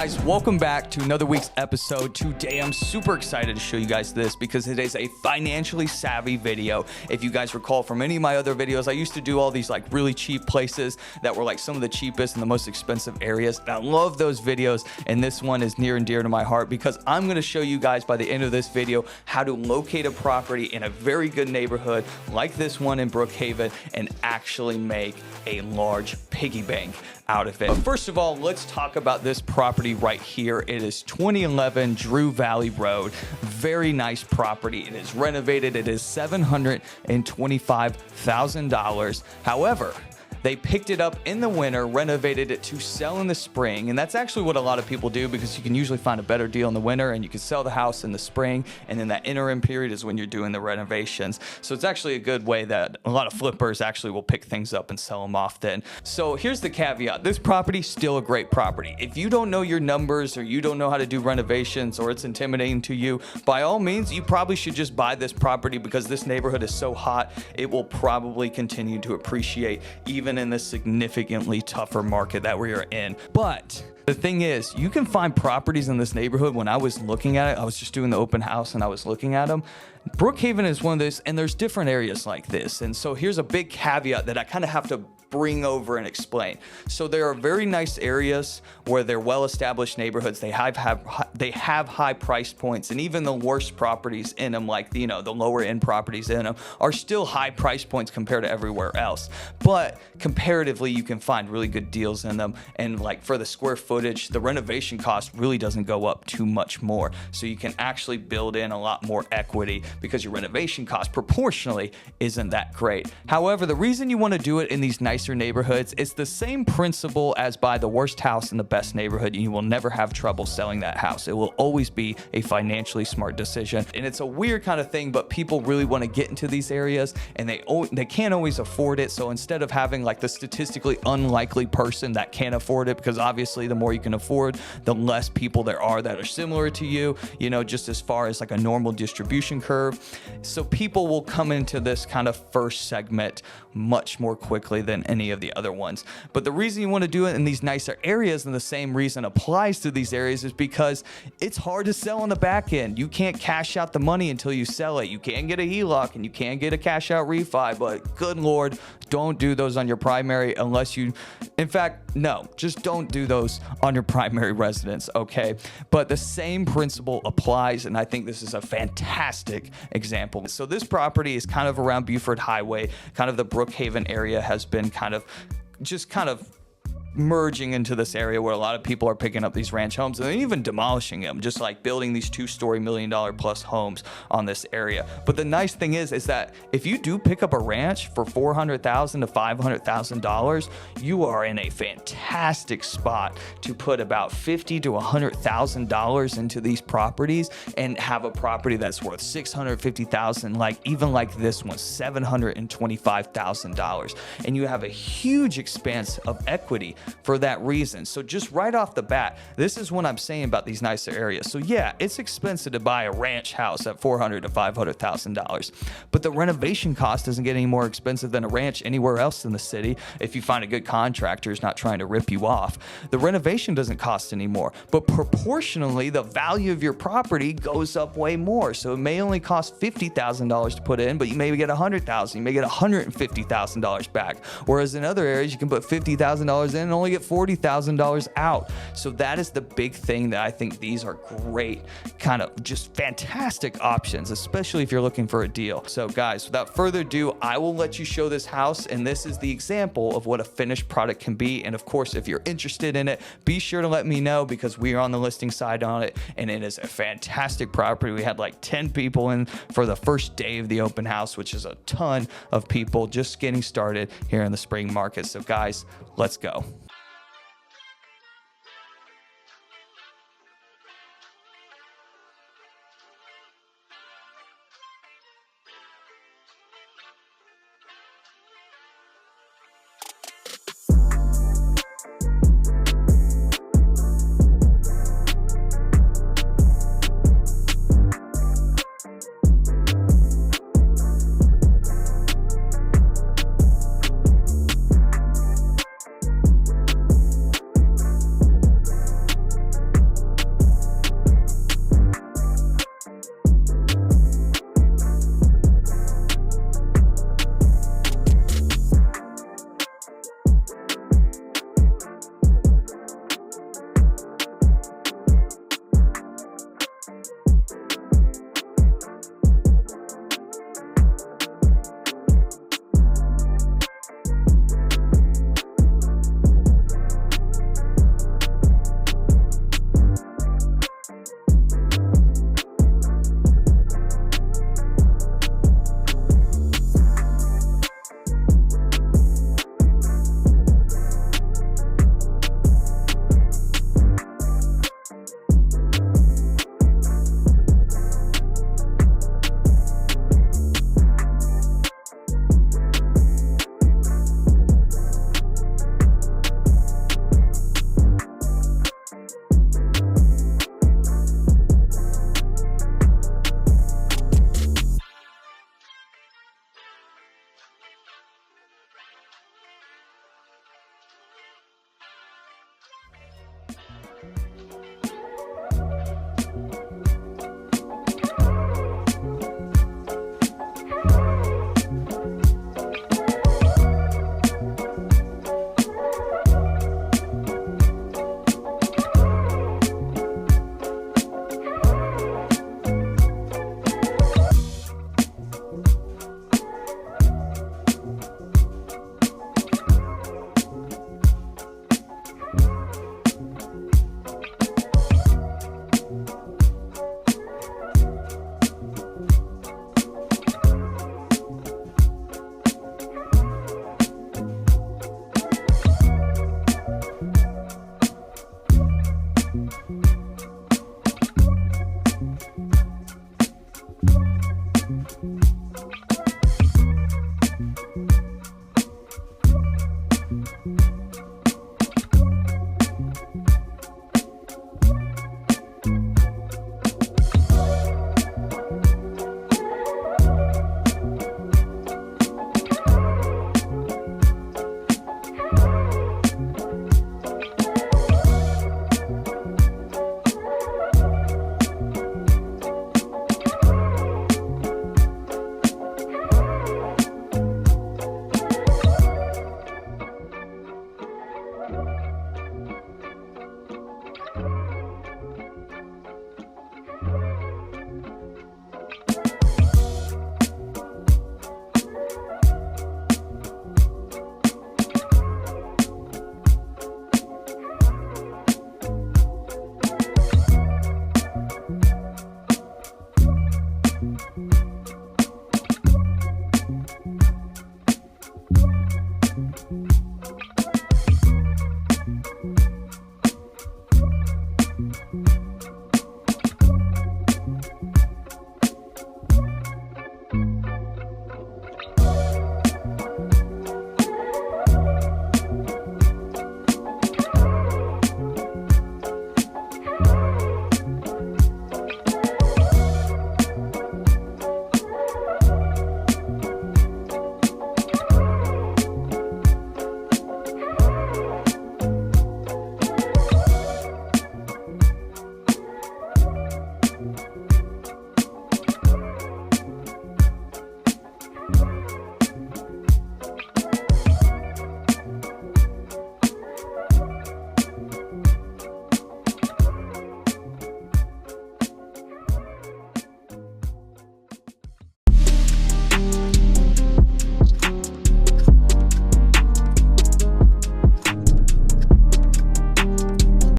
Guys, welcome back to another week's episode. Today I'm super excited to show you guys this because it is a financially savvy video. If you guys recall from any of my other videos, I used to do all these like really cheap places that were like some of the cheapest and the most expensive areas. And I love those videos, and this one is near and dear to my heart because I'm going to show you guys by the end of this video how to locate a property in a very good neighborhood like this one in Brookhaven and actually make a large piggy bank out of it. But first of all, let's talk about this property right here. It is 2011 Drew Valley Road. Very nice property. It is renovated. It is $725,000. However, they picked it up in the winter, renovated it to sell in the spring. And that's actually what a lot of people do because you can usually find a better deal in the winter and you can sell the house in the spring. And then that interim period is when you're doing the renovations. So it's actually a good way that a lot of flippers actually will pick things up and sell them off then. So here's the caveat. This property is still a great property. If you don't know your numbers or you don't know how to do renovations or it's intimidating to you, by all means, you probably should just buy this property because this neighborhood is so hot. It will probably continue to appreciate even in this significantly tougher market that we are in. But the thing is, you can find properties in this neighborhood. When I was looking at it, I was just doing the open house and I was looking at them. Brookhaven is one of those, and there's different areas like this. And so here's a big caveat that I kind of have to bring over and explain. So there are very nice areas where they're well-established neighborhoods. They have high price points, and even the worst properties in them, like the lower end properties in them, are still high price points compared to everywhere else. But comparatively, you can find really good deals in them. And like for the square footage, the renovation cost really doesn't go up too much more. So you can actually build in a lot more equity because your renovation cost proportionally isn't that great. However, the reason you want to do it in these nicer neighborhoods, it's the same principle as buy the worst house in the best neighborhood, and you will never have trouble selling that house. It will always be a financially smart decision. And it's a weird kind of thing, but people really want to get into these areas and they can't always afford it. So instead of having like the statistically unlikely person that can't afford it, because obviously the more you can afford, the less people there are that are similar to you, just as far as like a normal distribution curve. So people will come into this kind of first segment much more quickly than any of the other ones. But the reason you want to do it in these nicer areas, and the same reason applies to these areas, is because it's hard to sell on the back end. You can't cash out the money until you sell it. You can get a HELOC and you can get a cash out refi, but good Lord, don't do those on your primary unless you, in fact, no, just don't do those on your primary residence, okay? But the same principle applies, and I think this is a fantastic example. So this property is kind of around Buford Highway, kind of the Brookhaven area has been kind of merging into this area where a lot of people are picking up these ranch homes and even demolishing them, just like building these two-story $1 million plus homes on this area. But the nice thing is that if you do pick up a ranch for $400,000 to $500,000, you are in a fantastic spot to put about $50,000 to $100,000 into these properties and have a property that's worth $650,000, like this one, $725,000, and you have a huge expanse of equity for that reason. So just right off the bat, this is what I'm saying about these nicer areas. So yeah, it's expensive to buy a ranch house at $400,000 to $500,000, but the renovation cost doesn't get any more expensive than a ranch anywhere else in the city. If you find a good contractor who's not trying to rip you off, the renovation doesn't cost any more, but proportionally, the value of your property goes up way more. So it may only cost $50,000 to put in, but you may get $100,000, you may get $150,000 back. Whereas in other areas, you can put $50,000 in and only get $40,000 out. So that is the big thing that I think these are great, kind of just fantastic options, especially if you're looking for a deal. So guys, without further ado, I will let you show this house, and this is the example of what a finished product can be. And of course, if you're interested in it, be sure to let me know because we are on the listing side on it, and it is a fantastic property. We had like 10 people in for the first day of the open house, which is a ton of people just getting started here in the spring market. So guys, let's go.